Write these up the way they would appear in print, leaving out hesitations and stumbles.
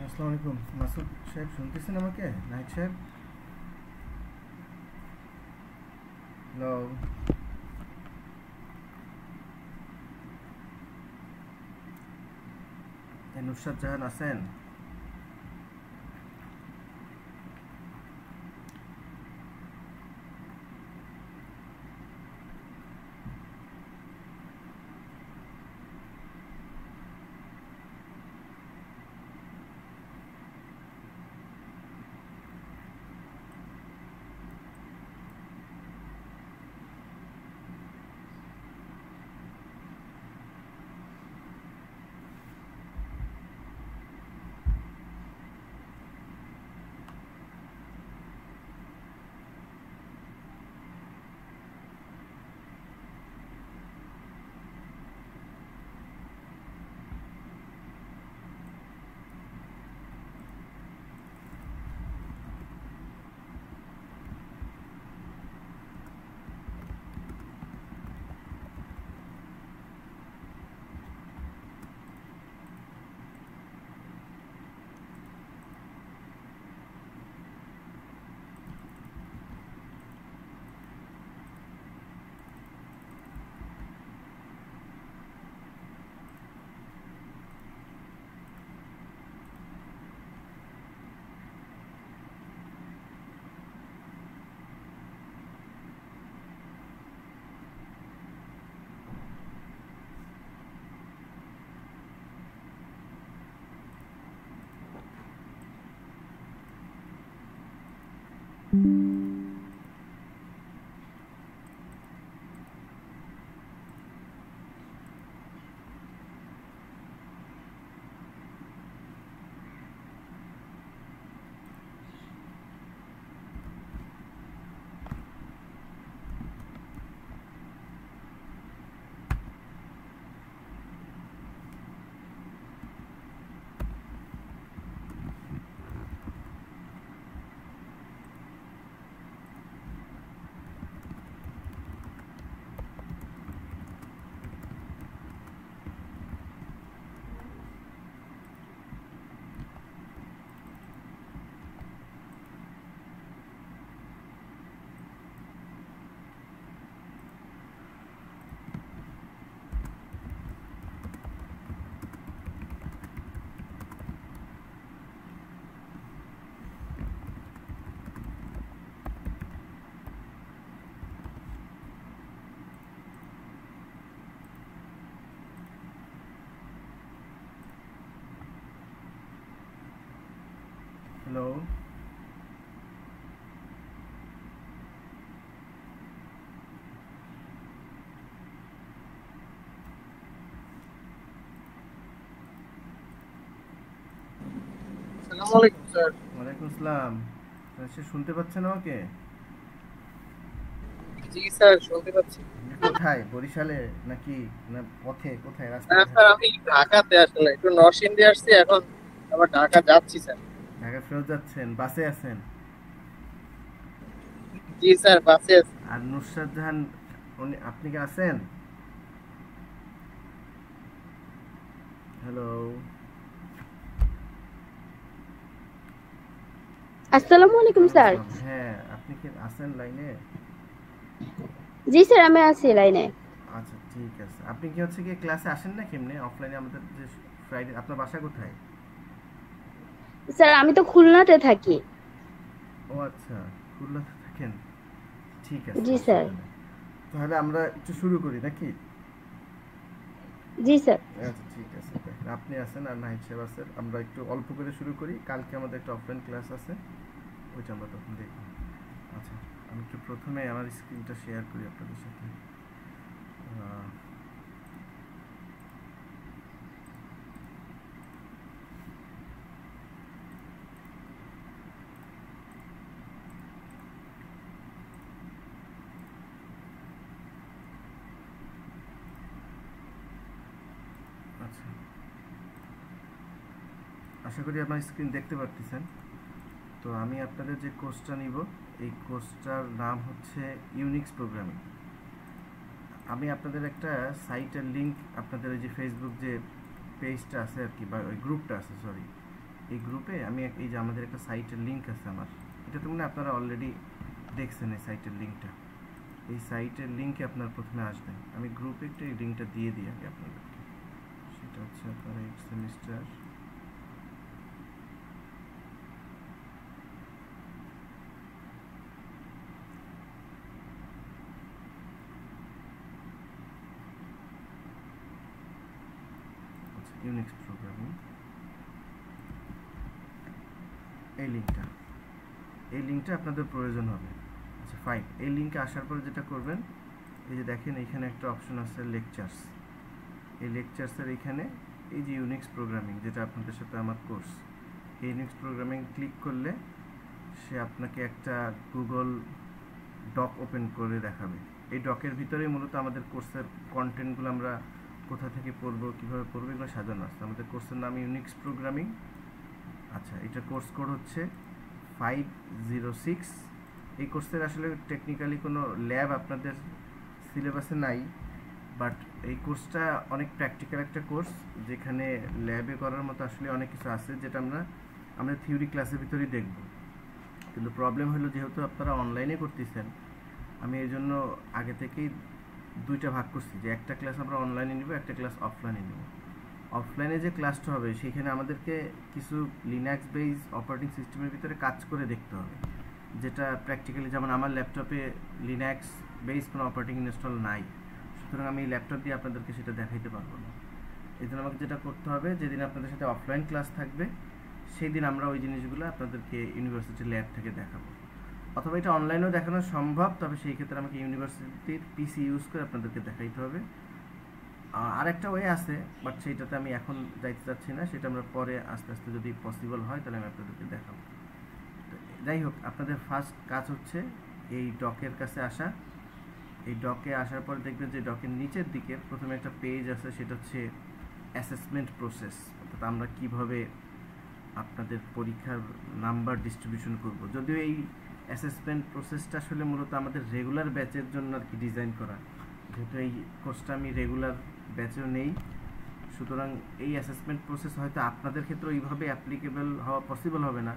আসসালামু আলাইকুম মাসুদ সাহেব, শুনতেছেন আমাকে? নাহিদ সাহেব, হ্যালো। নুসরাত জাহান আছেন? হ্যালো। আসসালামু আলাইকুম স্যার। ওয়ালাইকুম আসসালাম। সে শুনতে পাচ্ছেন আমাকে? জি স্যার, শুনতে পাচ্ছি। আপনি কোথায়, বরিশালে নাকি না পথে, কোথায়, রাস্তা না কোথায়? স্যার, আমি ঢাকাতে আসলে একটু নরসিংদী আসছি, এখন আবার ঢাকা যাচ্ছি স্যার। ঢাকা ফেরত যাচ্ছেন? বাসে আছেন? জি স্যার, বাসে আছি। আর নুসরাত জাহান, আপনি কি আছেন? হ্যালো। আসসালামু আলাইকুম ওয়ালাইকুম স্যার। আসসালাম। হ্যাঁ, আপনি কি আছেন লাইনে? জি স্যার, আমি আছি লাইনে। আচ্ছা, ঠিক আছে। আপনি কি হচ্ছে কি ক্লাসে আসেন না কেমনে অফলাইনে আমাদের যে ফ্রাইডে? আপনার বাসা কোথায়? স্যার, আমি তো খুলনাতে থাকি। ও আচ্ছা, খুলনাতে থাকেন। ঠিক আছে, জি স্যার। অসুবিধা নেই। তাহলে আমরা একটু শুরু করি নাকি? জি স্যার। আচ্ছা, ঠিক আছে। দেখেন, আপনি আছেন আর নাহিদ সাহেব আছেন, আমরা একটু অল্প করে শুরু করি। কালকে আমাদের একটা অফলাইন ক্লাস আছে, ওইটা আমরা তখন দেখব। আচ্ছা, আমি একটু প্রথমে আমার স্ক্রিনটা শেয়ার করি আপনাদের সাথে। আহ, আচ্ছা, আশা করি আপনার স্ক্রিন দেখতে পারতেছেন। তো আমি আপনাদের যে কোর্সটা নিব, এই কোর্সটার নাম হচ্ছে ইউনিক্স প্রোগ্রামিং। আমি আপনাদের একটা সাইটের লিংক, আপনাদের ওই যে ফেসবুক যে পেজটা আছে আর কি, বা ওই গ্রুপটা আছে, সরি, এই গ্রুপে আমি এই যে আমাদের একটা সাইটের লিঙ্ক আছে আমার, এটা তো মনে আপনারা অলরেডি দেখছেন এই সাইটের লিঙ্কটা। এই সাইটের লিঙ্কে আপনারা প্রথমে আসবেন, আমি গ্রুপে একটু এই লিঙ্কটা দিয়ে দিই আগে আপনাদেরকে। সেটা হচ্ছে আপনারা 8 সেমিস্টার ইউনিক্স প্রোগ্রামিং, এই লিঙ্কটা আপনাদের প্রয়োজন হবে। আচ্ছা ফাইন, এই লিঙ্কে আসার পরে যেটা করবেন, এই যে দেখেন এখানে একটা অপশন আছে লেকচার্স। এই লেকচার্সের এখানে এই যে ইউনিক্স প্রোগ্রামিং, যেটা আপনাদের সাথে আমার কোর্স, এই ইউনিক্স প্রোগ্রামিং ক্লিক করলে সে আপনাকে একটা গুগল ডক ওপেন করে দেখাবে। এই ডকের ভিতরেই মূলত আমাদের কোর্সের কন্টেন্টগুলো আমরা কোথা থেকে পড়বো, কীভাবে পড়বো, এগুলো সাজানো আছে। আমাদের কোর্সের নাম ইউনিক্স প্রোগ্রামিং। আচ্ছা, এটা কোর্স কোড হচ্ছে 506। এই কোর্সের আসলে টেকনিক্যালি কোনো ল্যাব আপনাদের সিলেবাসে নাই, বাট এই কোর্সটা অনেক প্র্যাকটিক্যাল একটা কোর্স, যেখানে ল্যাবে করার মতো আসলে অনেক কিছু আছে, যেটা আমরা থিওরি ক্লাসের ভিতরেই দেখব। কিন্তু প্রবলেম হলো, যেহেতু আপনারা অনলাইনে করতেছেন, আমি এই জন্য আগে থেকেই দুইটা ভাগ করছি, যে একটা ক্লাস আমরা অনলাইনে নিব, একটা ক্লাস অফলাইনে নিব। অফলাইনে যে ক্লাসটা হবে সেখানে আমাদেরকে কিছু লিনাক্স বেস অপারেটিং সিস্টেমের ভিতরে কাজ করে দেখতে হবে, যেটা প্র্যাকটিক্যালি, যেমন আমার ল্যাপটপে লিনাক্স বেস কোনো অপারেটিং ইনস্টল নাই, সুতরাং আমি এই ল্যাপটপ দিয়ে আপনাদেরকে সেটা দেখাইতে পারবো না। এই জন্য আমাকে যেটা করতে হবে, যেদিন আপনাদের সাথে অফলাইন ক্লাস থাকবে সেই দিন আমরা ওই জিনিসগুলো আপনাদেরকে ইউনিভার্সিটি ল্যাব থেকে দেখাবো, অথবা এটা অনলাইনেও দেখানো সম্ভব, তবে সেই ক্ষেত্রে আমাকে ইউনিভার্সিটির পিসি ইউজ করে আপনাদেরকে দেখাইতে হবে। আরেকটা ওয়ে আছে, বাট সেইটাতে আমি এখন যাইতে চাচ্ছি না, সেটা আমরা পরে আস্তে আস্তে যদি পসিবল হয় তাহলে আমি আপনাদেরকে দেখাবো। যাই হোক, আপনাদের ফার্স্ট কাজ হচ্ছে এই ডকের কাছে আসা। এই ডকে আসার পরে দেখবেন যে ডকের নিচের দিকে প্রথমে একটা পেজ আছে, সেটা হচ্ছে অ্যাসেসমেন্ট প্রসেস, অর্থাৎ আমরা কিভাবে আপনাদের পরীক্ষার নাম্বার ডিস্ট্রিবিউশন করব। যদিও এই অ্যাসেসমেন্ট প্রসেসটা আসলে মূলত আমাদের রেগুলার ব্যাচের জন্য আর কি ডিজাইন করা, যেহেতু এই কোর্সটা আমি রেগুলার ব্যাচেও নেই, সুতরাং এই অ্যাসেসমেন্ট প্রসেস হয়তো আপনাদের ক্ষেত্রে ওইভাবে অ্যাপ্লিকেবল হওয়া পসিবল হবে না,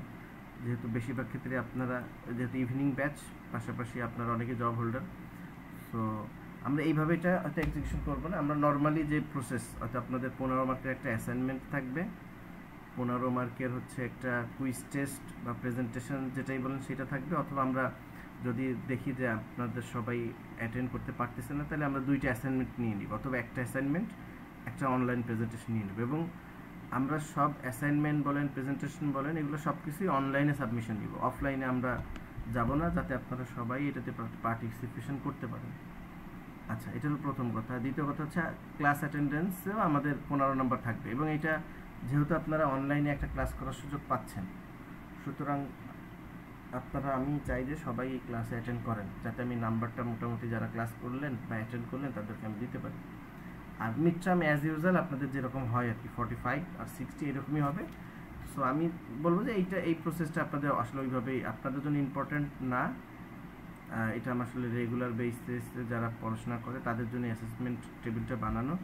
যেহেতু বেশিরভাগ ক্ষেত্রে আপনারা, যেহেতু ইভিনিং ব্যাচ, পাশাপাশি আপনারা অনেকে জব হোল্ডার, সো আমরা এইভাবে এটা হয়তো এক্সিকিউশন করবো না। আমরা নর্মালি যে প্রসেস, হয়তো আপনাদের 15 মার্কের একটা অ্যাসাইনমেন্ট থাকবে, 15 মার্কের হচ্ছে একটা কুইজ টেস্ট বা প্রেজেন্টেশন যেটাই বলেন সেটা থাকবে, অথবা আমরা যদি দেখি যে আপনাদের সবাই অ্যাটেন্ড করতে পারতেছে না, তাহলে আমরা দুইটা অ্যাসাইনমেন্ট নিয়ে নিব, অথবা একটা অ্যাসাইনমেন্ট একটা অনলাইন প্রেজেন্টেশন নিয়ে নেব। এবং আমরা সব অ্যাসাইনমেন্ট বলেন, প্রেজেন্টেশন বলেন, এগুলো সব কিছুই অনলাইনে সাবমিশন দিব, অফলাইনে আমরা যাব না, যাতে আপনারা সবাই এটাতে পার্টিসিপেশন করতে পারেন। আচ্ছা, এটা হলো প্রথম কথা। দ্বিতীয় কথা হচ্ছে ক্লাস অ্যাটেন্ডেন্সেও আমাদের 15 নম্বর থাকবে, এবং এটা যেহেতু আপনারা অনলাইনে একটা ক্লাস করার সুযোগ পাচ্ছেন, সুতরাং আপনারা, আমি চাই যে সবাই এই ক্লাসে অ্যাটেন্ড করেন, যাতে আমি নাম্বারটা মোটামুটি যারা ক্লাস করলেন বা অ্যাটেন্ড করলেন তাদেরকে আমি দিতে পারি। আর মিড টার্ম অ্যাজ ইউজুয়াল আপনাদের যেরকম হয় আর কি, 45 আর 60 এরকমই হবে। সো আমি বলবো যে এই প্রসেসটা আপনাদের আসলে ওইভাবেই আপনাদের জন্য ইম্পর্ট্যান্ট না, এটা আমার আসলে রেগুলার বেসিসে যারা পড়াশোনা করে তাদের জন্য অ্যাসেসমেন্ট টেবিলটা বানানো।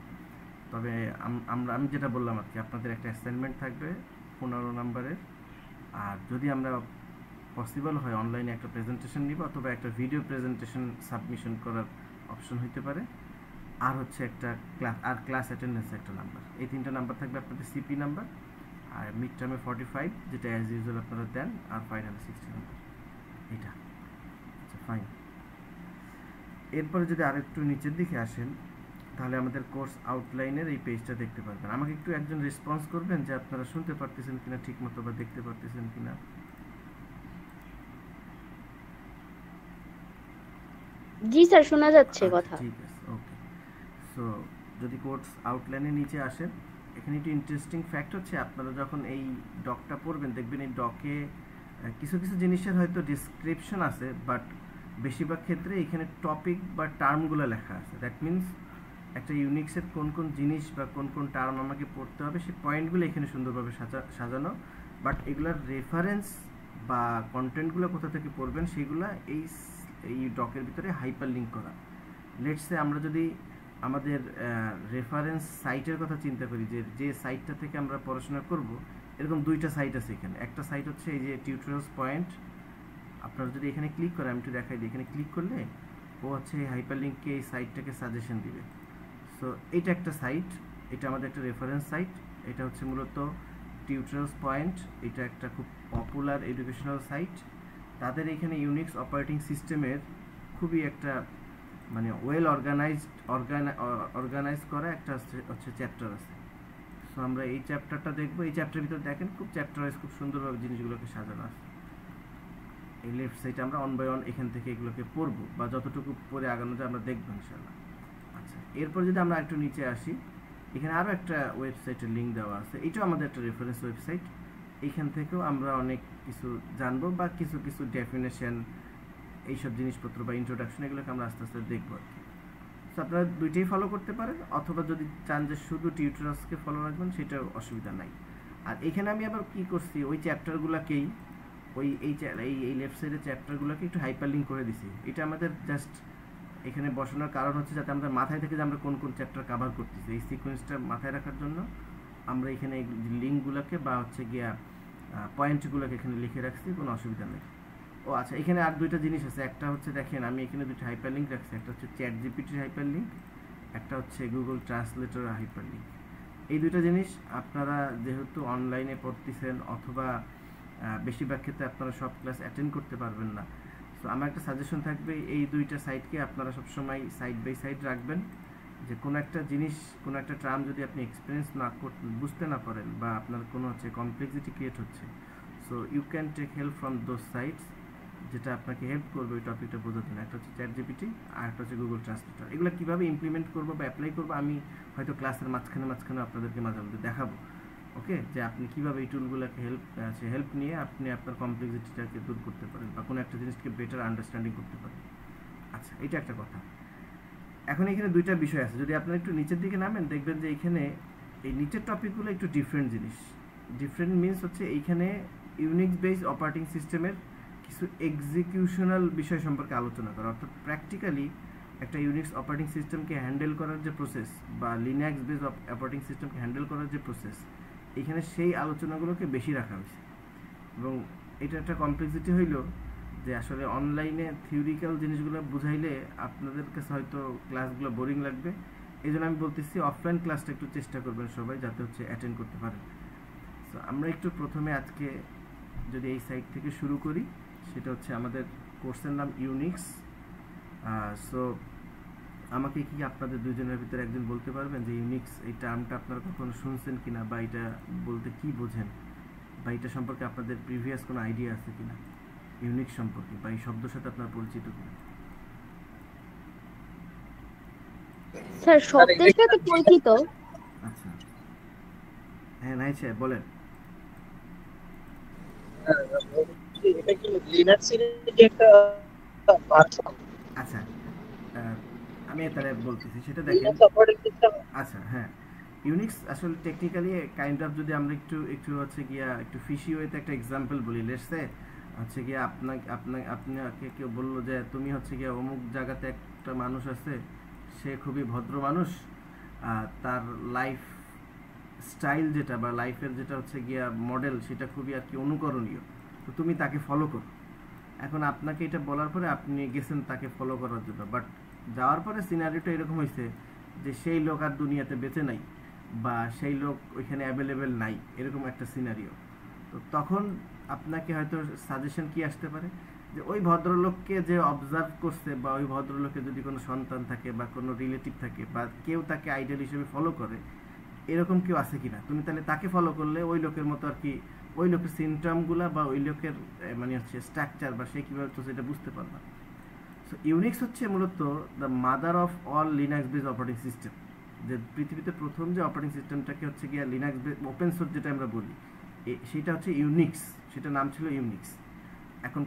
তবে আমি যেটা বললাম আর কি, আপনাদের একটা অ্যাসাইনমেন্ট থাকবে 15 নম্বরের, আর যদি আমরা পসিবল হয় অনলাইনে একটা প্রেজেন্টেশন নিব, অথবা একটা ভিডিও প্রেজেন্টেশন সাবমিশন করার অপশন হইতে পারে, আর হচ্ছে একটা ক্লাস অ্যাটেন্ডেন্স একটা নাম্বার। এই তিনটা নাম্বার থাকবে আপনাদের সিপি নাম্বার, আর মিড টার্মে 45 যেটা অ্যাজ ইউজুয়াল আপনারা দেন, আর ফাইনালে 60 নাম্বার। এটা আচ্ছা ফাইন। এরপরে যদি আরেকটু নিচের দিকে আসেন, তাহলে আমাদের কোর্স আউটলাইনের এই পেজটা দেখতে পারবেন। আমাকে একটু একজন রেসপন্স করবেন যে আপনারা শুনতে পারতেছেন কিনা ঠিক মতো, বা দেখতে পারতেছেন কিনা। জি স্যার, শোনা যাচ্ছে কথা। ঠিক আছে, ওকে। সো যদি কোর্স আউটলাইনের নিচে আসেন, এখানে একটু ইন্টারেস্টিং ফ্যাক্ট হচ্ছে, আপনারা যখন এই ডকটা পড়বেন দেখবেন এই ডকে কিছু কিছু জিনিসের হয়তো ডিসক্রিপশন আছে, বাট বেশিরভাগ ক্ষেত্রে এখানে টপিক বা টার্মগুলো লেখা আছে। দ্যাট মিনস একটা ইউনিক্সের কোন কোন জিনিস বা কোন কোন টার্ম আমাকে পড়তে হবে, সেই পয়েন্টগুলো এখানে সুন্দরভাবে সাজানো, বাট এগুলার রেফারেন্স বা কন্টেন্টগুলো কোথা থেকে পড়বেন সেগুলো এই ডকের ভিতরে হাইপার লিঙ্ক করা। লেটসে আমরা যদি আমাদের রেফারেন্স সাইটের কথা চিন্তা করি, যে সাইটটা থেকে আমরা পড়াশোনা করব, এরকম দুইটা সাইট আছে এখানে। একটা সাইট হচ্ছে এই যে টিউটোরিয়ালস পয়েন্ট, আপনারা যদি এখানে ক্লিক করেন, আমি একটু দেখাই দিই, এখানে ক্লিক করলে ও হচ্ছে হাইপারলিঙ্ককে এই সাইটটাকে সাজেশন দিবে। সো এটা একটা সাইট, এটা আমাদের একটা রেফারেন্স সাইট, এটা হচ্ছে মূলত টিউটোরিয়ালস পয়েন্ট, এটা একটা খুব পপুলার এডুকেশনাল সাইট। তাদের এখানে ইউনিক্স অপারেটিং সিস্টেমের খুবই একটা মানে ওয়েল অর্গানাইজ করা একটা হচ্ছে চ্যাপ্টার আছে। সো আমরা এই চ্যাপ্টারটা দেখবো। এই চ্যাপ্টারের ভিতরে দেখেন খুব চ্যাপ্টার ওয়াইজ খুব সুন্দরভাবে জিনিসগুলোকে সাজানো আছে। এই লেফট সাইডে আমরা অন বাই অন এখান থেকে এগুলোকে পড়বো, বা যতটুকু পরে আগানো যায় আমরা দেখবো ইনশাল্লাহ। আচ্ছা, এরপর যদি আমরা একটু নিচে আসি, এখানে আরও একটা ওয়েবসাইটের লিঙ্ক দেওয়া আছে, এটাও আমাদের একটা রেফারেন্স ওয়েবসাইট। এইখান থেকেও আমরা অনেক কিছু জানবো, বা কিছু কিছু ডেফিনেশন, এইসব জিনিসপত্র বা ইন্ট্রোডাকশন, এগুলোকে আমরা আস্তে আস্তে দেখবো আর কি। সো আপনারা দুইটাই ফলো করতে পারেন, অথবা যদি চান যে শুধু টিউটোরিয়ালসকে ফলো রাখবেন সেটাও অসুবিধা নাই। আর এখানে আমি আবার কি করছি, ওই চ্যাপ্টারগুলোকেই এই লেফট সাইডের চ্যাপ্টারগুলোকে একটু হাইপারলিঙ্ক করে দিছি। এটা আমাদের জাস্ট এখানে বসানোর কারণ হচ্ছে যাতে আমাদের মাথায় থেকে যে আমরা কোন কোন চ্যাপ্টার কভার করতেছি, এই সিকোয়েন্সটা মাথায় রাখার জন্য আমরা এখানে এই লিঙ্কগুলোকে বা হচ্ছে গিয়া পয়েন্টগুলোকে এখানে লিখে রাখছি, কোনো অসুবিধা নেই। ও আচ্ছা, এখানে আর দুইটা জিনিস আছে। একটা হচ্ছে দেখেন আমি এখানে দুইটা হাইপারলিঙ্ক রাখছি, একটা হচ্ছে চ্যাট জিপিটির হাইপারলিঙ্ক, একটা হচ্ছে গুগল ট্রান্সলেটর হাইপারলিঙ্ক। এই দুইটা জিনিস আপনারা যেহেতু অনলাইনে পড়তেছেন, অথবা বেশিরভাগ ক্ষেত্রে আপনারা সব ক্লাস অ্যাটেন্ড করতে পারবেন না, সো আমার একটা সাজেশন থাকবে, এই দুইটা সাইটকে আপনারা সবসময় সাইড বাই সাইড রাখবেন। যে কোনো একটা জিনিস, কোনো একটা টার্ম যদি আপনি এক্সপিরিয়েন্স না বুঝতে না পারেন, বা আপনার কোনো হচ্ছে কমপ্লেক্সিটি ক্রিয়েট হচ্ছে, so you can take help from those sites, যেটা আপনাকে হেল্প করবে ওই টপিকটা বোঝার জন্য। একটা হচ্ছে চ্যাট জিপিটি, আর একটা হচ্ছে গুগল ট্রান্সলেটর। এগুলো কীভাবে ইমপ্লিমেন্ট করবো বা অ্যাপ্লাই করবো আমি হয়তো ক্লাসের মাঝখানে আপনাদেরকে মাঝে মধ্যে দেখাবো। ওকে, যে আপনি কীভাবে এই টুলগুলোকে হেল্প নিয়ে আপনি আপনার কমপ্লেক্সিটিটাকে দূর করতে পারেন, বা কোনো একটা জিনিসকে বেটার আন্ডারস্ট্যান্ডিং করতে পারেন। আচ্ছা, এটা একটা কথা। এখন এখানে দুইটা বিষয় আছে, যদি আপনারা একটু নিচের দিকে নামেন দেখবেন যে এইখানে এই নিচের টপিকগুলো একটু ডিফারেন্ট জিনিস। ডিফারেন্ট মিনস হচ্ছে এইখানে ইউনিক্স বেসড অপারেটিং সিস্টেমের কিছু এক্সিকিউশনাল বিষয় সম্পর্কে আলোচনা করা, অর্থাৎ প্র্যাকটিক্যালি একটা ইউনিক্স অপারেটিং সিস্টেমকে হ্যান্ডেল করার যে প্রসেস, বা লিনাক্স বেসড অপারেটিং সিস্টেমকে হ্যান্ডেল করার যে প্রসেস, এখানে সেই আলোচনাগুলোকে বেশি রাখা হয়েছে। এবং এটা একটা কমপ্লেক্সিটি হইল যে আসলে অনলাইনে থিওরিক্যাল জিনিসগুলো বুঝাইলে আপনাদের কাছে হয়তো ক্লাসগুলো বোরিং লাগবে। এই জন্য আমি বলতেছি অফলাইন ক্লাসটা একটু চেষ্টা করবেন সবাই, যাতে হচ্ছে অ্যাটেন্ড করতে পারেন। সো আমরা একটু প্রথমে আজকে যদি এই সাইট থেকে শুরু করি, সেটা হচ্ছে আমাদের কোর্সের নাম ইউনিক্স। সো আমাকে কি আপনাদের দুজনের ভিতরে একজন বলতে পারবেন যে ইউনিক্স এই টার্মটা আপনারা কখনো শুনছেন কিনা, বা এটা বলতে কি বোঝেন, বা এটা সম্পর্কে আপনাদের প্রিভিয়াস কোনো আইডিয়া আছে কিনা ইউনিক্স সম্পর্কে, বা এই শব্দের সাথে আপনারা পরিচিত কিনা? স্যার শব্দের সাথে পরিচিত। আচ্ছা, হ্যাঁ নাই স্যার বলেন। এটা কি লিনাক্সের একটা ভার্সন? আচ্ছা, আমি তাহলে বলতেছি সেটা দেখেন। আচ্ছা, হ্যাঁ, ইউনিক্স আসলে টেকনিক্যালি কাইন্ড অফ, যদি আমরা একটু হচ্ছে গিয়া একটু ফিশি ওয়েতে একটা এক্সাম্পল বলি, লেটস সে হচ্ছে গিয়া আপনাকে কেউ বললো যে তুমি হচ্ছে গিয়া অমুক জায়গাতে একটা মানুষ আছে, সে খুবই ভদ্র মানুষ, তার লাইফ স্টাইল যেটা বা লাইফের যেটা হচ্ছে গিয়া মডেল, সেটা খুবই আর কি অনুকরণীয়, তো তুমি তাকে ফলো করো। এখন আপনাকে এটা বলার পরে আপনি গেছেন তাকে ফলো করার জন্য, বাট যাওয়ার পরে সিনারিওটা এরকম হয়েছে যে সেই লোক আর দুনিয়াতে বেঁচে নাই, বা সেই লোক ওইখানে অ্যাভেলেবেল নাই, এরকম একটা সিনারিও। তো তখন আপনাকে হয়তো সাজেশন কি আসতে পারে, যে ওই ভদ্রলোককে যে অবজার্ভ করছে, বা ওই ভদ্রলোকের যদি কোনো সন্তান থাকে বা কোনো রিলেটিভ থাকে, বা কেউ তাকে আইডল হিসেবে ফলো করে, এরকম কেউ আছে কিনা, তুমি তাহলে তাকে ফলো করলে ওই লোকের মতো আর কি, ওই লোকের সিমটমগুলো বা ওই লোকের মানে হচ্ছে স্ট্রাকচার, বা সে কীভাবে হচ্ছে সেটা বুঝতে পারবা। সো ইউনিক্স হচ্ছে মূলত the mother of all Linux based operating system, যে পৃথিবীতে প্রথম যে অপারেটিং সিস্টেমটাকে হচ্ছে গিয়া লিনাক্স বেস ওপেন সোর্স যেটা আমরা বলি, সেটা হচ্ছে ইউনিক্স, সেটা নাম ছিল ইউনিক্স। এখন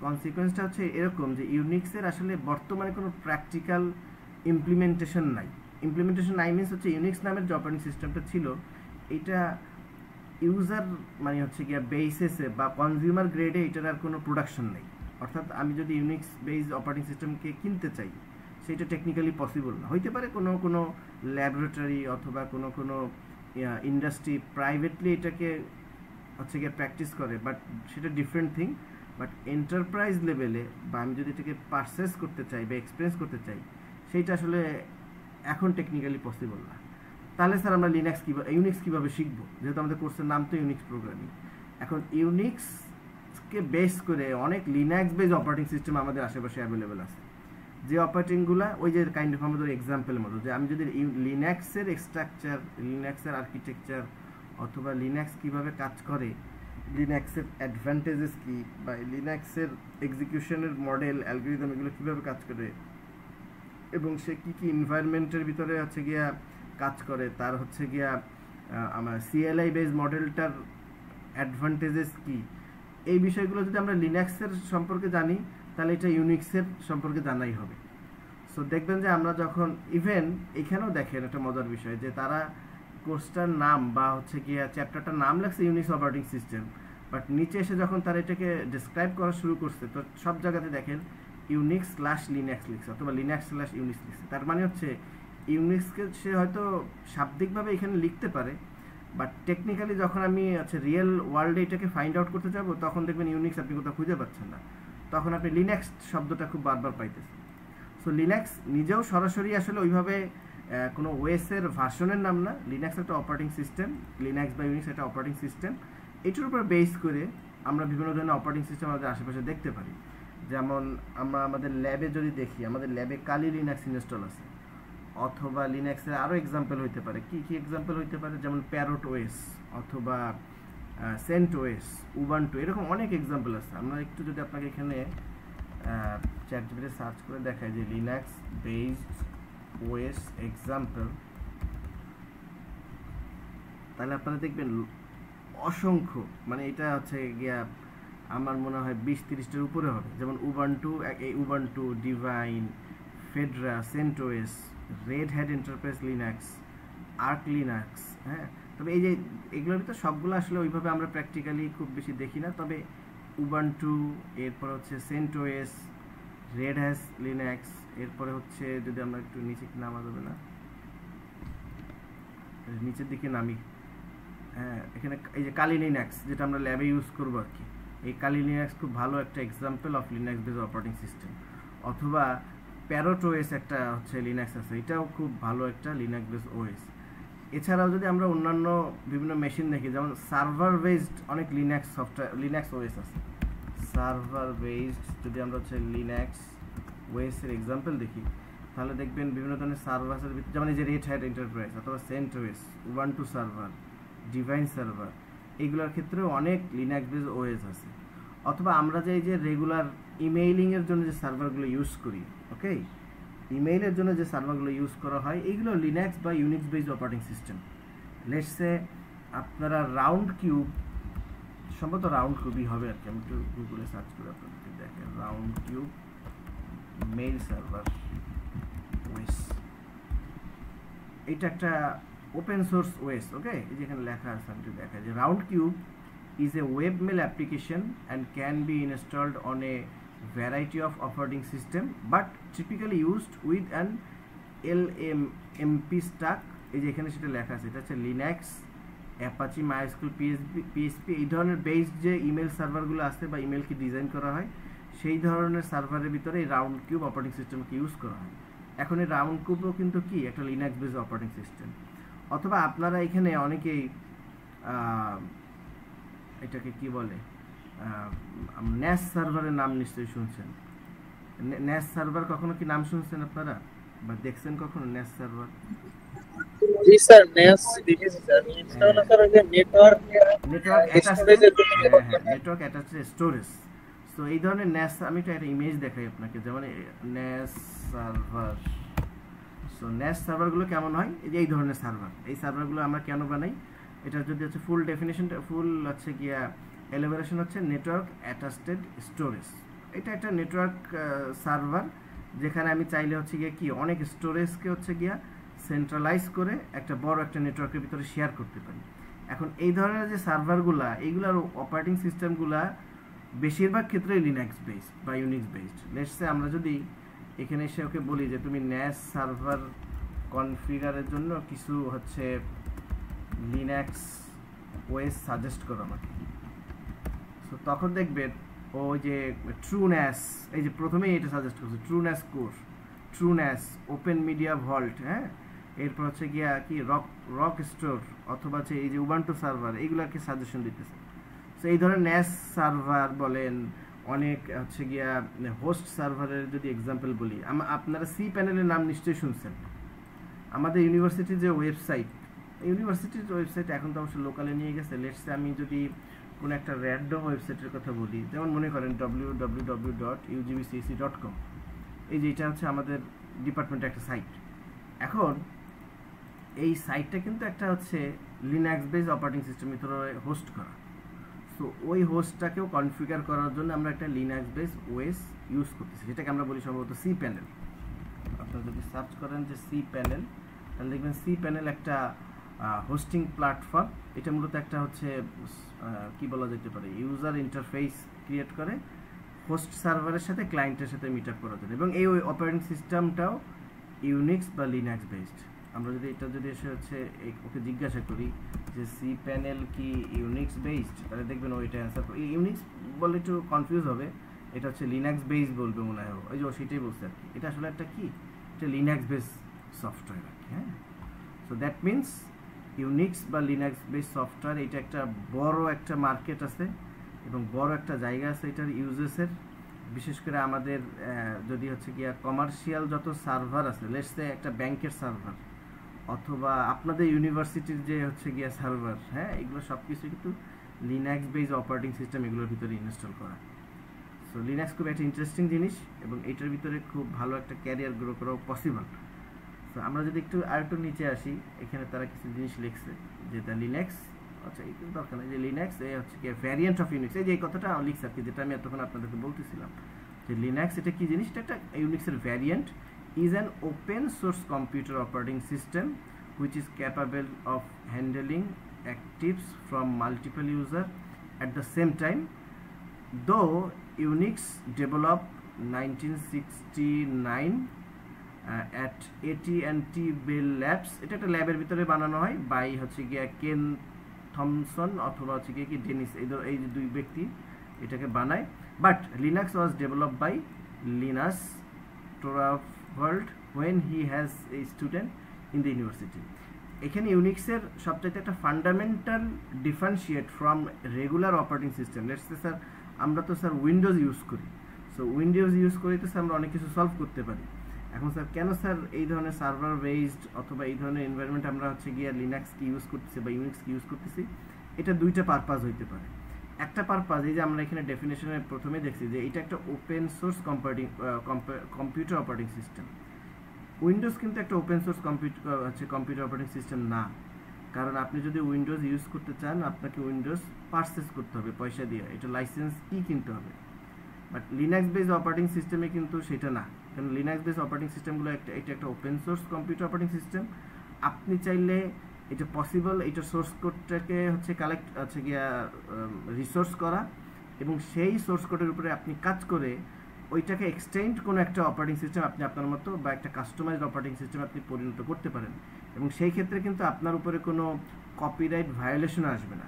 কনসিকুয়েন্সটা হচ্ছে এরকম যে ইউনিক্সের আসলে বর্তমানে কোনো প্র্যাকটিক্যাল ইমপ্লিমেন্টেশন নাই। ইমপ্লিমেন্টেশন নাই মিনস হচ্ছে ইউনিক্স নামের যে অপারেটিং সিস্টেমটা ছিল, এটা ইউজার মানে হচ্ছে গিয়া বেসিসে বা কনজিউমার গ্রেডে এটার আর কোনো প্রোডাকশন নেই। অর্থাৎ আমি যদি ইউনিক্স বেসড অপারেটিং সিস্টেমকে কিনতে চাই, সেটা টেকনিক্যালি পসিবল না। হইতে পারে কোনো ল্যাবরেটরি অথবা কোনো ইন্ডাস্ট্রি প্রাইভেটলি এটাকে হচ্ছে গিয়ে প্র্যাকটিস করে, বাট সেটা ডিফারেন্ট থিং। বাট এন্টারপ্রাইজ লেভেলে বা আমি যদি এটাকে পারচেস করতে চাই বা এক্সপিরিয়েন্স করতে চাই, সেইটা আসলে এখন টেকনিক্যালি পসিবল না। তাহলে স্যার আমরা ইউনিক্স কীভাবে শিখবো, যেহেতু আমাদের কোর্সের নাম তো ইউনিক্স প্রোগ্রামিং। এখন ইউনিক্সকে বেস করে অনেক লিনাক্স বেস অপারেটিং সিস্টেম আমাদের আশেপাশে অ্যাভেলেবেল আছে, যে অপারেটিংগুলো ওই যে কাইন্ড অফ আমাদের এক্সাম্পলের মতো, যে আমি যদি লিনাক্সের স্ট্রাকচার, লিনাক্সের আর্কিটেকচার অথবা লিনাক্স কীভাবে কাজ করে, লিনাক্সের অ্যাডভান্টেজেস কী, বা লিনাক্সের এক্সিকিউশনের মডেল অ্যালগরিদম এগুলো কীভাবে কাজ করে, এবং সে কী কী এনভায়রনমেন্টের ভিতরে হচ্ছে গিয়া কাজ করে, তার হচ্ছে গিয়া আমার সিএলআই বেস মডেলটার অ্যাডভান্টেজেস কী, এই বিষয়গুলো যদি আমরা লিনাক্সের সম্পর্কে জানি তাহলে এটা ইউনিক্সের সম্পর্কে জানাই হবে। সো দেখবেন যে আমরা যখন ইভেন এখানেও দেখেন একটা মজার বিষয়, যে তারা কোর্সটার নাম বা হচ্ছে গিয়া চ্যাপ্টারটার নাম লাগছে ইউনিক্স অপারেটিং সিস্টেম, বাট নিচে এসে যখন তারা এটাকে ডিসক্রাইব করা শুরু করছে, তো সব জায়গাতে দেখেন ইউনিক্স/লিনাক্স লিখছে অথবা লিনাক্স/ইউনিক্স লিখছে। তার মানে হচ্ছে ইউনিক্সকে সে হয়তো শাব্দিকভাবে এখানে লিখতে পারে, বাট টেকনিক্যালি যখন আমি রিয়েল ওয়ার্ল্ডে এটাকে ফাইন্ড আউট করতে যাব, তখন দেখবেন ইউনিক্স আপনি কোথাও খুঁজে পাচ্ছেন না, তখন আপনি লিনাক্স শব্দটা খুব বারবার পাইতেছেন। সো লিনাক্স নিজেও সরাসরি আসলে ওইভাবে কোনো ওএসের ভার্সনের নাম না, লিনাক্স একটা অপারেটিং সিস্টেম, লিনাক্স বা ইউনিক্স একটা অপারেটিং সিস্টেম। এটার উপর বেস করে আমরা বিভিন্ন ধরনের অপারেটিং সিস্টেম আমাদের আশেপাশে দেখতে পারি। যেমন আমরা আমাদের ল্যাবে যদি দেখি, আমাদের ল্যাবে কালি লিনাক্স ইনস্টল আছে, অথবা লিনাক্সের আরও এক্সাম্পল হইতে পারে। কি কি এক্সাম্পল হইতে পারে? যেমন প্যারট ওএস অথবা সেন্ট ওএস, উবান্টু, এরকম অনেক এক্সাম্পল আছে। আমরা একটু যদি আপনাকে এখানে চ্যাটজিপিটি সার্চ করে দেখাই যে লিনাক্স বেসড ওএস এক্সাম্পল, তাহলে আপনারা দেখবেন অসংখ্য, মানে এটা হচ্ছে গিয়া আমার মনে হয় 20-30টার উপরে হবে। যেমন Ubuntu, Debian, Fedora, CentOS, Red Hat Enterprise Linux, Arch Linux. হ্যাঁ, তবে এই যে এগুলোর ভিতরে সবগুলো আসলে ওইভাবে আমরা প্র্যাকটিক্যালি খুব বেশি দেখি না। তবে উবান্টু, এরপর হচ্ছে সেন্টওএস, রেড হ্যাট লিনাক্স, এরপরে হচ্ছে যদি আমরা একটু নিচে নামা যাবে না, নিচের দিকে নামি, হ্যাঁ এখানে এই যে কালি লিনাক্স যেটা আমরা ল্যাবে ইউজ করবো আর কি, এই কালি লিনাক্স খুব ভালো একটা example of Linux base operating system. অথবা প্যারট ওএস একটা হচ্ছে লিনাক্স আছে, এটাও খুব ভালো একটা লিনাক্স বেস ওএস। এছাড়াও যদি আমরা অন্যান্য বিভিন্ন মেশিন দেখি, যেমন সার্ভার বেসড অনেক লিনাক্স সফটওয়্যার, লিনাক্স ওএস আছে। সার্ভার বেসড যদি আমরা হচ্ছে লিনাক্স ওএসের এক্সাম্পল দেখি, তাহলে দেখবেন বিভিন্ন ধরনের সার্ভারের ভিতরে, যেমন এই যে রেড হ্যাট এন্টারপ্রাইজ অথবা সেন্টওএস, উবান্টু সার্ভার, ডিভাইন সার্ভার, এইগুলোর ক্ষেত্রেও অনেক লিনাক্স বেস ওএস আছে। অথবা আমরা যে এই যে রেগুলার ইমেইলিংয়ের জন্য যে সার্ভারগুলো ইউজ করি, ওকে, ইমেইলের জন্য যে সার্ভারগুলো ইউজ করা হয়, এইগুলো লিনাক্স বা Unix based operating system. Let's say আপনারা রাউন্ড কিউব, সম্ভবত রাউন্ড কিউবই হবে আর কি, আমি একটু গুগলে সার্চ করে আপনাদেরকে দেখেন, round cube mail server OS, এটা একটা ওপেন সোর্স ওএস। ওকে, এই যে এখানে লেখা আছে, আমি দেখা যে round cube is a webmail application and can be installed on a variety of operating system but typically used with an LMP stack। এই যে এখানে সেটা লেখা আছে, এটা হচ্ছে লিনাক্স, অ্যাপাচি, মাইস্কুল, পিএসপি, এই ধরনের বেসড যে ইমেল সার্ভারগুলো আছে বা ইমেলকে ডিজাইন করা হয়, সেই ধরনের সার্ভারের ভিতরে এই রাউন্ড কিউব অপারেটিং সিস্টেমকে ইউজ করা হয়। এখন এই রাউন্ড কিউবও কিন্তু কি একটা লিনাক্স বেসড অপারেটিং সিস্টেম। অথবা আপনারা এখানে অনেকেই এটাকে কি বলে, ন্যাস সার্ভারের নাম নিশ্চয়ই শুনছেন। ন্যাস সার্ভার কখনো কি নাম শুনছেন আপনারা বা দেখছেন কখনো ন্যাস সার্ভার? জি স্যার, ন্যাস দেখেছি স্যার। এটা হলো স্যার ওই যে নেটওয়ার্ক অ্যাটাচড স্টোরেজ। সো এই ধরনের ন্যাস, আমি একটা ইমেজ দেখাই আপনাকে, যেমন ন্যাস সার্ভার। সো ন্যাস সার্ভারগুলো কেমন হয়? এই ধরনের সার্ভার। এই সার্ভারগুলো আমরা কেন বানাই? এটা যদি হচ্ছে ফুল ডেফিনেশনটা, ফুল হচ্ছে গিয়া এলিভেশন হচ্ছে নেটওয়ার্ক অ্যাটাচড স্টোরেজ। এটা একটা নেটওয়ার্ক সার্ভার, যেখানে আমি চাইলে হচ্ছে গিয়ে কি অনেক স্টোরেজকে হচ্ছে গিয়া সেন্ট্রালাইজ করে একটা বড় একটা নেটওয়ার্কের ভিতরে শেয়ার করতে পারি। এখন এই ধরনের যে সার্ভারগুলা, এইগুলার অপারেটিং সিস্টেমগুলা বেশিরভাগ ক্ষেত্রে লিনাক্স বেসড বা ইউনিক্স বেসড। লেটস সে আমরা যদি এখানে এসে ওকে বলি যে তুমি ন্যাস সার্ভার কনফিগারের জন্য কিছু হচ্ছে লিনাক্স ওএস সাজেস্ট করো আমাকে। সো তখন দেখবেন ওই যে ট্রুনেস, এই যে প্রথমেই এটা সাজেস্ট করছে, ট্রুনেস কোর, ট্রুনেস, ওপেন মিডিয়া ভল্ট, হ্যাঁ, এরপর হচ্ছে গিয়া কি রক স্টোর অথবা হচ্ছে এই যে উবান্টু সার্ভার, এইগুলোকে সাজেশন দিতেছে। সো এই ধরনের ন্যাস সার্ভার বলেন, অনেক হচ্ছে গিয়া হোস্ট সার্ভারের যদি এক্সাম্পল বলি, আপনারা সি প্যানেলের নাম নিশ্চয়ই শুনছেন। আমাদের ইউনিভার্সিটির যে ওয়েবসাইট, ইউনিভার্সিটির ওয়েবসাইট এখন তো অবশ্যই লোকালে নিয়ে গেছে। লেটসে আমি যদি কোনো একটা র্যান্ডম ওয়েবসাইটের কথা বলি, যেমন মনে করেন www.ugvcc.com, এই যে এটা হচ্ছে আমাদের ডিপার্টমেন্টের একটা সাইট। এখন এই সাইটটা কিন্তু একটা হচ্ছে লিনাক্স বেস অপারেটিং সিস্টেমের ভিতরে হোস্ট করা। সো ওই হোস্টটাকেও কনফিগার করার জন্য আমরা একটা লিনাক্স বেস ওএস ইউজ করতেছি, যেটাকে আমরা বলি সম্ভবত সি প্যানেল। আপনারা যদি সার্চ করেন যে সি প্যানেল, তাহলে দেখবেন সি প্যানেল একটা হোস্টিং প্ল্যাটফর্ম। এটা মূলত একটা হচ্ছে কি বলা যেতে পারে, ইউজার ইন্টারফেস ক্রিয়েট করে হোস্ট সার্ভারের সাথে ক্লায়েন্টের সাথে মিট আপ করার জন্য। এবং এই অপারেটিং সিস্টেমটাও ইউনিক্স বা লিনাক্স বেসড। আমরা যদি এটা যদি এসে হচ্ছে ওকে জিজ্ঞাসা করি যে সি প্যানেল কি ইউনিক্স বেসড, তাহলে দেখবেন ওইটা অ্যান্সার করে। ইউনিক্স বললে একটু কনফিউজ হবে, এটা হচ্ছে লিনাক্স বেস বলবে মনে হয়, ওই যে ও সেটাই বলছে আর কি। এটা আসলে একটা কি, এটা লিনাক্স বেস সফটওয়্যার আর কি, হ্যাঁ। সো দ্যাট মিনস ইউনিক্স বা লিনাক্স বেস সফটওয়্যার, এটা একটা বড় একটা মার্কেট আছে এবং বড় একটা জায়গা আছে এটার ইউজেসের। বিশেষ করে আমাদের যদি হচ্ছে গিয়া কমার্শিয়াল যত সার্ভার আছে, লেটসে একটা ব্যাংকের সার্ভার অথবা আপনাদের ইউনিভার্সিটির যে হচ্ছে গিয়া সার্ভার, হ্যাঁ, এগুলো সব কিছু কিন্তু লিনাক্স বেস অপারেটিং সিস্টেম এগুলোর ভিতরে ইনস্টল করা। সো লিনাক্স খুব একটা ইন্টারেস্টিং জিনিস এবং এটার ভিতরে খুব ভালো একটা ক্যারিয়ার গ্রো করাও পসিবল। তো আমরা যদি আরেকটু নিচে আসি, এখানে তারা কিছু জিনিস লিখছে যে দ্য লিনাক্স, আচ্ছা এই কিন্তু দরকার নেই, যে লিনাক্স এ হচ্ছে কি ভ্যারিয়েন্ট অফ ইউনিক্স, এই যে কথাটা লিখছে আর কি, যেটা আমি এতক্ষণ আপনাদেরকে বলতেছিলাম যে লিনাক্স এটা কি জিনিস, এটা একটা ইউনিক্সের variant, is an open source computer operating system which is capable of handling actives from multiple users at the same time. Though Unix developed 1969 at AT&T Bell Labs, এটা একটা ল্যাবের ভিতরে বানানো হয় বাই হচ্ছে গিয়া কেন থমসন অথবা হচ্ছে গিয়ে কি ডেনিস, এই যে দুই ব্যক্তি এটাকে বানায়। But Linux was developed by Linus Torvalds when he has a student in the university. এখানে ইউনিক্সের সবচাইতে একটা fundamental differentiate from regular operating system. Let's say sir আমরা তো স্যার উইন্ডোজ ইউজ করি, সো উইন্ডোজ ইউজ করে তো স্যার আমরা অনেক কিছু সলভ করতে পারি। এখন স্যার কেন স্যার এই ধরনের সার্ভার বেসড অথবা এই ধরনের এনভায়রনমেন্ট আমরা হচ্ছে গিয়ে লিনাক্সকে ইউজ করতেছি বা ইউনিক্সকে ইউজ করতেছি, এটা দুইটা পারপাস হইতে পারে। একটা পারপাস এই যে আমরা এখানে ডেফিনেশনের প্রথমে দেখছি যে এটা একটা open source computer operating system. Windows কিন্তু একটা open source computer operating system না, কারণ আপনি যদি উইন্ডোজ ইউজ করতে চান আপনাকে উইন্ডোজ পারচেস করতে হবে পয়সা দিয়ে, এটা লাইসেন্স কি কিনতে হবে। বাট লিনাক্স বেস অপারেটিং সিস্টেমে কিন্তু সেটা না, কারণ লিনাক্স বেস অপারেটিং সিস্টেমগুলো এটা একটা open source computer operating system. আপনি চাইলে এটা পসিবল এটা সোর্স কোডটাকে হচ্ছে কালেক্ট হচ্ছে গিয়া রিসোর্স করা এবং সেই সোর্স কোডের উপরে আপনি কাজ করে ওইটাকে এক্সটেন্ড কোনো একটা অপারেটিং সিস্টেম আপনি আপনার মতো বা একটা কাস্টমাইজড অপারেটিং সিস্টেম আপনি পরিণত করতে পারেন এবং সেই ক্ষেত্রে কিন্তু আপনার উপরে কোনো কপিরাইট ভায়োলেশন আসবে না।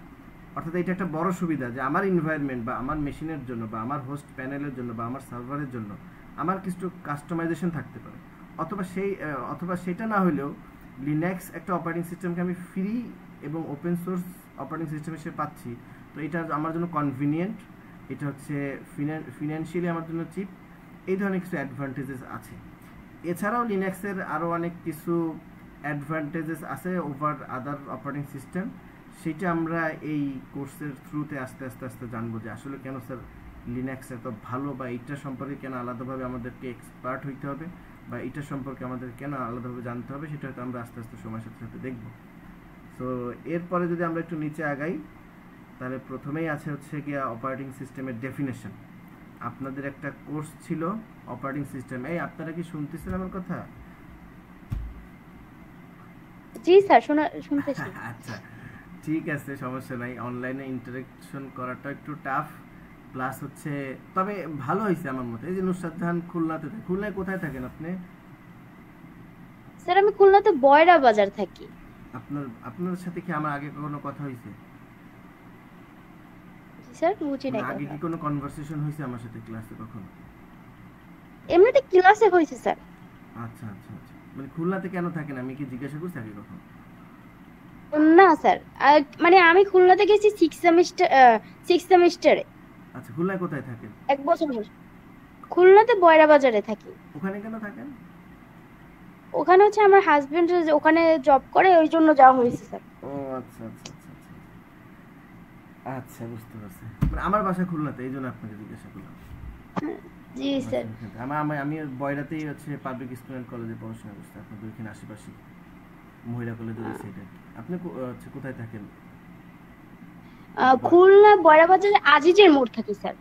অর্থাৎ এটা একটা বড় সুবিধা যে আমার এনভায়রনমেন্ট বা আমার মেশিনের জন্য বা আমার হোস্ট প্যানেলের জন্য বা আমার সার্ভারের জন্য আমার কিছু কাস্টমাইজেশন থাকতে পারে, অথবা সেটা না হলেও লিনাক্স একটা অপারেটিং সিস্টেমকে আমি ফ্রি এবং ওপেন সোর্স অপারেটিং সিস্টেম হিসেবে পাচ্ছি, তো এটা আমার জন্য কনভিনিয়েন্ট, এটা হচ্ছে ফিনান্সিয়ালি আমার জন্য চিপ, এই ধরনের কিছু অ্যাডভান্টেজেস আছে। এছাড়াও লিনাক্সের আরও অনেক কিছু অ্যাডভান্টেজেস আছে ওভার আদার অপারেটিং সিস্টেম, সেটা আমরা এই কোর্সের থ্রুতে আস্তে আস্তে জানবো যে আসলে কেন স্যার লিনাক্স এত ভালো বা এইটা সম্পর্কে কেন আলাদাভাবে আমাদেরকে এক্সপার্ট হইতে হবে বা এটা সম্পর্কে আমাদের কেন আলাদাভাবে জানতে হবে, সেটা হয়তো আমরা আস্তে আস্তে সময়ের সাথে সাথে দেখব। সো এরপরে যদি আমরা একটু নিচে আগাই, তাহলে প্রথমেই আছে হচ্ছে গিয়া অপারেটিং সিস্টেমের ডেফিনেশন। আপনাদের একটা কোর্স ছিল অপারেটিং সিস্টেম, এই আপনারা কি শুনতেছেন আমার কথা? জি স্যার শুনতেছি। আচ্ছা ঠিক আছে, সমস্যা নাই, অনলাইনে ইন্টারেকশন করাটা একটু টাফ, প্লাস হচ্ছে তবে ভালো হয়েছে আমার মতে। এই যে নুসরাত জাহান খুলনাতে থাকে, খুলনায় কোথায় থাকেন আপনি? স্যার আমি খুলনাতে বয়রা বাজার থাকি। আপনার সাথে কি আমার আগে কোনো কথা হয়েছে? স্যার বুঝি নাই আগে কথা। কি কোনো কনভারসেশন হয়েছে আমার সাথে ক্লাসে কখনো? এমনিতে ক্লাসে হয়েছে স্যার। আচ্ছা আচ্ছা আচ্ছা, মানে খুলনাতে কেন থাকেন আমি কি জিজ্ঞাসা করছি আগে কখন? না স্যার, মানে আমি খুলনাতে গেছি সিক্স সেমিস্টারে। আচ্ছা, খুলনায় কোথায় থাকেন? 1 বছর হলো। খুলনাতে বয়রা বাজারে থাকি। ওখানে কেন থাকেন? ওখানে হচ্ছে আমার হাজবেন্ড ওখানে জব করে, ওই জন্য যাওয়া হয়েছে স্যার। ও আচ্ছা আচ্ছা আচ্ছা আচ্ছা আচ্ছা, বুঝতে পারছি। মানে আমার বাসা খুলনাতে, এই জন্য আপনাকে জিজ্ঞাসা করলাম। জি স্যার। আমি বয়রাতেই হচ্ছে পাবলিক স্কুল অ্যান্ড কলেজে পড়াশোনা করছি, আপনাদের ওইখানে আশেপাশে মহিলা কলেজ ওই সাইডে। আপনি হচ্ছে কোথায় থাকেন? খুলনা বয়রা বাজারে আজিজের মোড় থাকি স্যার।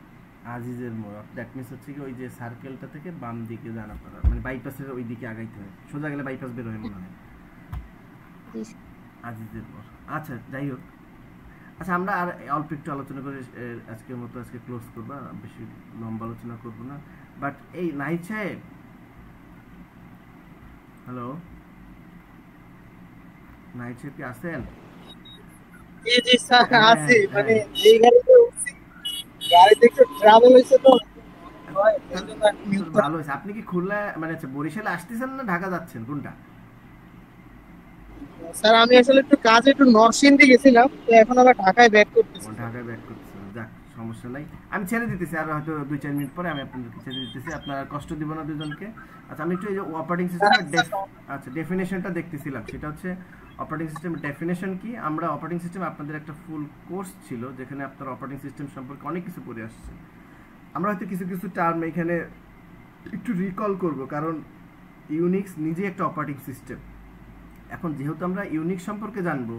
আজিজের মোড়, দ্যাট মিনস হচ্ছে কি ওই যে সার্কেলটা থেকে বাম দিকে জানা পড়া, মানে বাইপাসের ওই দিকে আগাইতে হয়, সোজা গেলে বাইপাস বের হয় মনে হয়। জি স্যার। আজিজের মোড়। আচ্ছা, যাই হোক। আচ্ছা, আমরা আর অল্প একটু আলোচনা করে আজকের মতো আজকে ক্লোজ করবো, বেশি লম্বা আলোচনা করব না। বাট এই নাহিদ সাহেব, হ্যালো নাহিদ সাহেব কি আছেন? জি জি স্যার, হ্যাঁ, আছি। হ্যাঁ। মানে এই গাড়িতে উঠছি, গাড়িতে একটু ট্রাভেল হয়েছে তো হয়, এই জন্য একটু mute তো ভালো হয়েছে। আপনি কি খুলনা মানে আচ্ছা বরিশালে আসতেছেন না ঢাকা যাচ্ছেন, কোনটা? স্যার আমি আসলে একটু কাজে একটু নরসিংদী গেছিলাম, তো এখন আবার ঢাকায় ব্যাক করতেছি। ঢাকায় ব্যাক করতেছেন, যাক সমস্যা নাই। আমি ছেড়ে দিতেছি, আর হয়তো 2-4 মিনিট পরে আমি আপনাদেরকে ছেড়ে দিতেছি, আপনার কষ্ট দিব না দুজনকে। আচ্ছা, আমি একটু এই যে অপারেটিং সিস্টেমের আচ্ছা ডেফিনেশনটা দেখতেছিলাম, সেটা হচ্ছে অপারেটিং সিস্টেমের ডেফিনেশন কি। আমরা অপারেটিং সিস্টেম, আপনাদের একটা ফুল কোর্স ছিল যেখানে আপনারা অপারেটিং সিস্টেম সম্পর্কে অনেক কিছু পড়ে আসছে। আমরা হয়তো কিছু কিছু টার্ম এখানে একটু রিকল করব, কারণ ইউনিক্স নিজে একটা অপারেটিং সিস্টেম। এখন যেহেতু আমরা ইউনিক্স সম্পর্কে জানবো,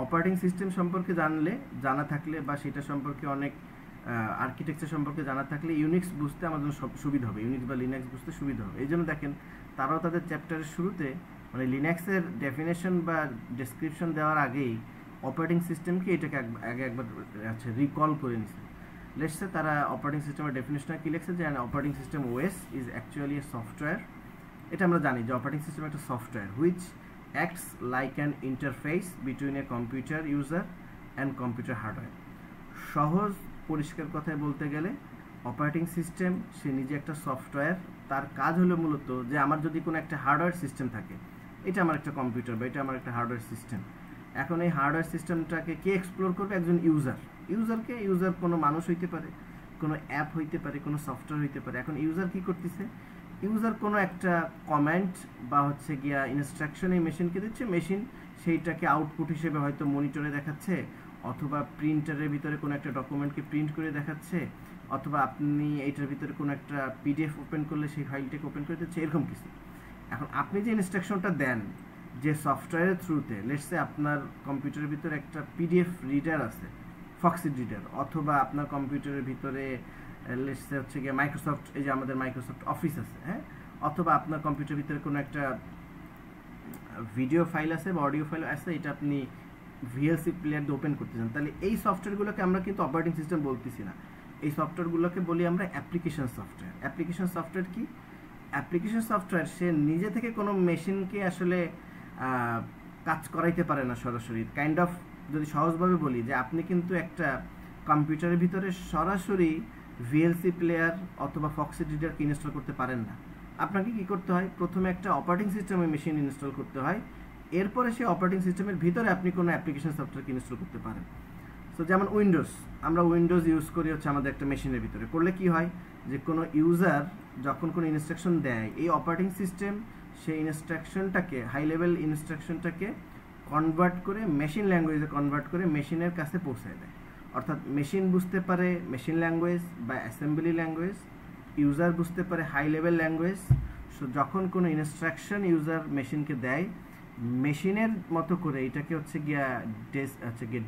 অপারেটিং সিস্টেম সম্পর্কে জানা থাকলে বা সেটা সম্পর্কে অনেক আর্কিটেকচার সম্পর্কে জানা থাকলে ইউনিক্স বুঝতে আমাদের সুবিধা হবে, ইউনিক্স বা লিনাক্স বুঝতে সুবিধা হবে। এই জন্য দেখেন তারাও তাদের চ্যাপ্টারের শুরুতে মানে লিনাক্সের ডেফিনেশন বা ডেসক্রিপশন দেওয়ার আগেই অপারেটিং সিস্টেমকে এটাকে আগে একবার আচ্ছা রিকল করে নিছে। লেটস সে তারা অপারেটিং সিস্টেমের ডেফিনেশন কি লিখছে, যে operating system OS is actually A software. এটা আমরা জানি যে অপারেটিং সিস্টেম একটা software which acts like an interface between a computer user and computer hardware. সহজ পরিষ্কার কথায় বলতে গেলে অপারেটিং সিস্টেম সে নিজে একটা সফটওয়্যার। তার কাজ হলো মূলত যে আমার যদি কোনো একটা হার্ডওয়্যার সিস্টেম থাকে, এটা আমার একটা কম্পিউটার বা এটা আমার একটা হার্ডওয়্যার সিস্টেম। এখন এই হার্ডওয়্যার সিস্টেমটাকে কে এক্সপ্লোর করবে? একজন ইউজার কোনো মানুষ হইতে পারে, কোনো অ্যাপ হইতে পারে, কোনো সফটওয়্যার হইতে পারে। এখন ইউজার কি করতেছে? ইউজার কোনো একটা কমেন্ট বা হচ্ছে গিয়া ইনস্ট্রাকশন এই মেশিনকে দিচ্ছে, মেশিন সেইটাকে আউটপুট হিসেবে হয়তো মনিটরে দেখাচ্ছে, অথবা প্রিন্টারের ভিতরে কোনো একটা ডকুমেন্টকে প্রিন্ট করে দেখাচ্ছে, অথবা আপনি এইটার ভিতরে কোনো একটা পিডিএফ ওপেন করলে সেই ফাইলটাকে ওপেন করে দিচ্ছে, এরকম কিছু। এখন আপনি যে ইনস্ট্রাকশনটা দেন যে সফটওয়্যারের থ্রুতে, লেটস সে আপনার কম্পিউটারের ভিতরে একটা পিডিএফ রিডার আছে, ফক্সিড রিডার, অথবা আপনার কম্পিউটারের ভিতরে লেটস সে হচ্ছে গিয়ে মাইক্রোসফট, এই যে আমাদের মাইক্রোসফট অফিস আছে, হ্যাঁ, অথবা আপনার কম্পিউটারের ভিতরে কোনো একটা ভিডিও ফাইল আছে বা অডিও ফাইল আছে, এটা আপনি ভিএলসি প্লেয়ার দিয়ে ওপেন করতে চান, তাহলে এই সফটওয়্যারগুলোকে আমরা কিন্তু অপারেটিং সিস্টেম বলতেছি না, এই সফটওয়্যারগুলোকে বলি আমরা অ্যাপ্লিকেশন সফটওয়্যার। অ্যাপ্লিকেশন সফটওয়্যার কি? অ্যাপ্লিকেশন সফটওয়্যার সে নিজে থেকে কোনো মেশিনকে আসলে কাজ করাইতে পারে না সরাসরি। কাইন্ড অফ যদি সহজভাবে বলি, যে আপনি কিন্তু একটা কম্পিউটারের ভিতরে সরাসরি ভিএলসি প্লেয়ার অথবা ফক্সিড রিডারকে ইনস্টল করতে পারেন না। আপনাকে কি করতে হয়? প্রথমে একটা অপারেটিং সিস্টেমের মেশিন ইনস্টল করতে হয়, এরপরে সেই অপারেটিং সিস্টেমের ভিতরে আপনি কোনো অ্যাপ্লিকেশন সফটওয়্যারকে ইনস্টল করতে পারেন। সো যেমন উইন্ডোজ, আমরা উইন্ডোজ ইউজ করি হচ্ছে আমাদের একটা মেশিনের ভিতরে। করলে কি হয়, যে কোনো ইউজার যখন কোনো ইনস্ট্রাকশন দেয়, এই অপারেটিং সিস্টেম সেই ইনস্ট্রাকশনটাকে, হাই লেভেল ইনস্ট্রাকশনটাকে কনভার্ট করে মেশিন ল্যাঙ্গুয়েজে কনভার্ট করে মেশিনের কাছে পৌঁছায় দেয়। অর্থাৎ মেশিন বুঝতে পারে মেশিন ল্যাঙ্গুয়েজ বা অ্যাসেম্বলি ল্যাঙ্গুয়েজ, ইউজার বুঝতে পারে হাই লেভেল ল্যাঙ্গুয়েজ। সো যখন কোনো ইনস্ট্রাকশন ইউজার মেশিনকে দেয়, মেশিনের মতো করে এটাকে হচ্ছে গিয়া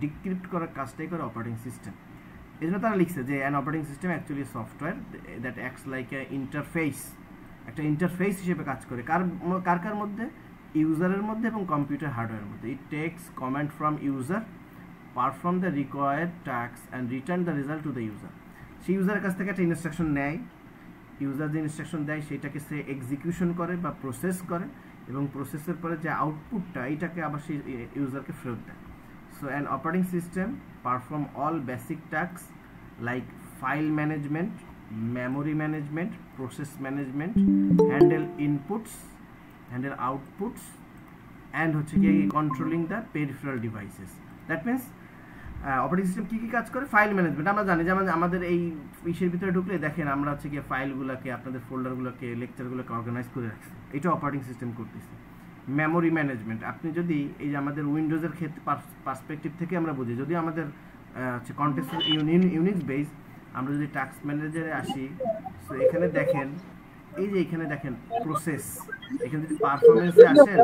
ডিক্রিপ্ট করার কাজটাই করে অপারেটিং সিস্টেম। এই জন্য তারা লিখছে যে an operating system actually software that acts like a interface, একটা ইন্টারফেস হিসেবে কাজ করে কার মধ্যে? ইউজারের মধ্যে এবং কম্পিউটার হার্ডওয়্যারের মধ্যে। ইট tax command from user, perform the required task and return the result to the user. সেই ইউজারের কাছ থেকে একটা ইনস্ট্রাকশন নেয়, ইউজার যে ইনস্ট্রাকশন দেয় সেটাকে সে এক্সিকিউশন করে বা প্রসেস করে, এবং প্রসেসের পরে যে আউটপুটটা এটাকে আবার সেই ইউজারকে ফেরত দেয়। So an operating system perform all basic task like file management, memory management, process management, handle inputs, handle outputs, and হচ্ছে কি controlling the peripheral devices. That means operating system কি কি কাজ করে? ফাইল ম্যানেজমেন্ট আমরা জানি, যেমন আমাদের এই ইসের ভিতরে ঢুকলে দেখেন আমরা হচ্ছে কি ফাইলগুলোকে, আপনাদের ফোল্ডারগুলোকে, লেকচারগুলোকে অর্গানাইজ করে রাখছি, এটা অপারেটিং সিস্টেম করতেছে। মেমোরি ম্যানেজমেন্ট, আপনি যদি এই যে আমাদের উইন্ডোজের ক্ষেত্রে পার্সপেক্টিভ থেকে আমরা বুঝি, যদি আমাদের হচ্ছে কনটেক্সট ইউনিক্স বেস, আমরা যদি টাস্ক ম্যানেজারে আসি, সো এখানে দেখেন, এই যে এখানে দেখেন প্রসেস, এখানে যদি পারফরমেন্সে আসেন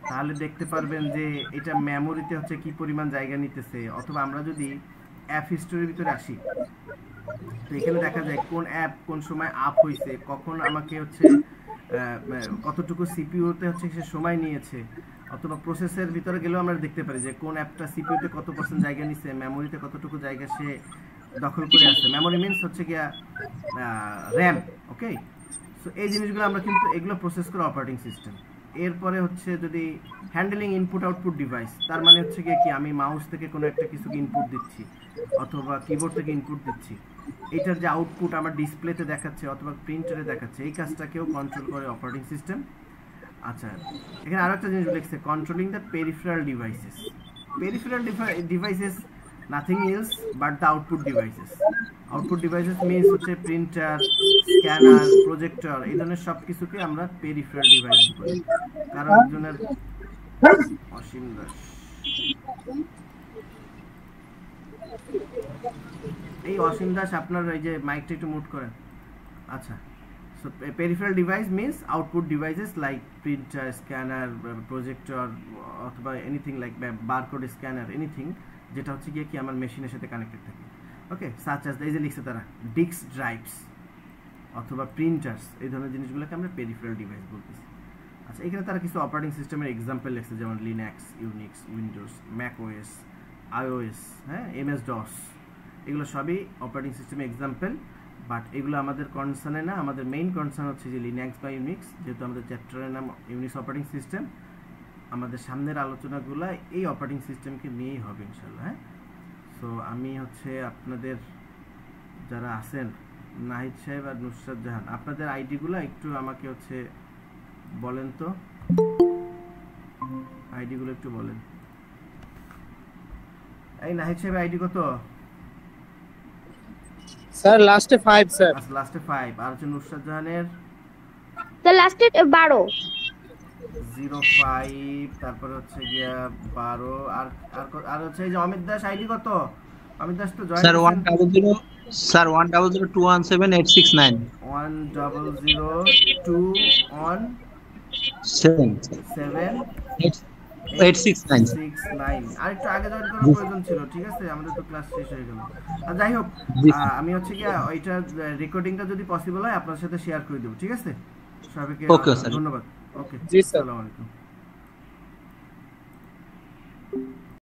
তাহলে দেখতে পারবেন যে এটা মেমোরিতে হচ্ছে কি পরিমাণ জায়গা নিতেছে। অথবা আমরা যদি অ্যাপ হিস্টোরির ভিতরে আসি, তো এখানে দেখা যায় কোন অ্যাপ কোন সময় আপ হয়েছে, কখন আমাকে হচ্ছে কতটুকু সিপিইউতে হচ্ছে সে সময় নিয়েছে। অথবা প্রসেসের ভিতরে গেলেও আমরা দেখতে পারি যে কোন অ্যাপটা সিপিইউতে কত % জায়গা নিছে, মেমোরিতে কতটুকু জায়গা সে দখল করে আছে। মেমোরি মিনস হচ্ছে গিয়া র্যাম। ওকে, সো এই জিনিসগুলো আমরা কিন্তু এগুলো প্রসেস করে অপারেটিং সিস্টেম। এরপরে হচ্ছে যদি হ্যান্ডেলিং ইনপুট আউটপুট ডিভাইস, তার মানে হচ্ছে গিয়ে কি আমি মাউস থেকে কোনো একটা কিছুকে ইনপুট দিচ্ছি অথবা কিবোর্ড থেকে ইনপুট দিচ্ছি, এটার যে আউটপুট আমার ডিসপ্লেতে দেখাচ্ছে অথবা প্রিন্টারে দেখাচ্ছে, এই কাজটাকেও কন্ট্রোল করে অপারেটিং সিস্টেম। আচ্ছা, এখানে আরো একটা জিনিস লিখছে, controlling the peripheral devices. Peripheral devices nothing else but the output devices. Output devices means হচ্ছে প্রিন্টার, স্ক্যানার, প্রজেক্টর, এই ধরনের সব কিছুকে আমরা পেরিফেরাল ডিভাইস বলি। কারণ একজনের অসীম দাস, এই অসীম দাস আপনার এই যে মাইকটা একটু মিউট করেন। আচ্ছা, so peripheral device means output devices like printer, scanner, projector অথবা anything like barcode scanner, anything যেটা হচ্ছে গিয়ে কি আমার মেশিনের সাথে কানেক্টেড থাকে। ওকে, such as এই যে লিখছে তারা ডিস্ক ড্রাইভস অথবা প্রিন্টার্স, এই ধরনের জিনিসগুলোকে আমরা পেরিফেরাল ডিভাইস বলতেছি। আচ্ছা, এখানে তারা কিছু অপারেটিং সিস্টেমের এক্সাম্পল লিখছে, যেমন Linux, Unix, Windows, Mac OS, iOS, হ্যাঁ, এমএস ডস, এগুলো সবই অপারেটিং সিস্টেমের এক্সাম্পল। বাট এগুলো আমাদের কনসার্নে না, আমাদের মেইন কনসার্ন হচ্ছে যে লিনাক্স বা ইউনিক্স, যেহেতু আমাদের চ্যাপ্টারের নাম ইউনিক্স অপারেটিং সিস্টেম, আমাদের সামনের আলোচনাগুলো এই অপারেটিং সিস্টেমকে নিয়েই হবে ইনশাল্লাহ। হ্যাঁ, সো আমি হচ্ছে আপনাদের যারা আছেন, নাহিদ সাহেব আর নুসরাত জাহান, আপনাদের আইডিগুলো একটু আমাকে হচ্ছে বলেন তো, আইডিগুলো একটু বলেন। এই নাহিদ সাহেব আইডি কত? স্যার লাস্টে 5 স্যার। আচ্ছা, লাস্টে 5। আর হচ্ছে নুসরাত জাহানের স্যার লাস্টে 12 05, তারপরে হচ্ছে গিয়া 12। আর আর হচ্ছে এই যে অমিত দাস আইডি কত? অমিত দাস তো জয়েন স্যার 100 স্যার 100217869 100217869। আর একটু আগে জয়েন করার প্রয়োজন ছিল, ঠিক আছে, আমাদের তো ক্লাস শেষ হয়ে গেল। আর যাই হোক, আমি হচ্ছে গিয়া ওইটা রেকর্ডিংটা যদি পসিবল হয় আপনার সাথে শেয়ার করে দেব, ঠিক আছে? সবাইকে ধন্যবাদ। ওকে, আসসালামু আলাইকুম।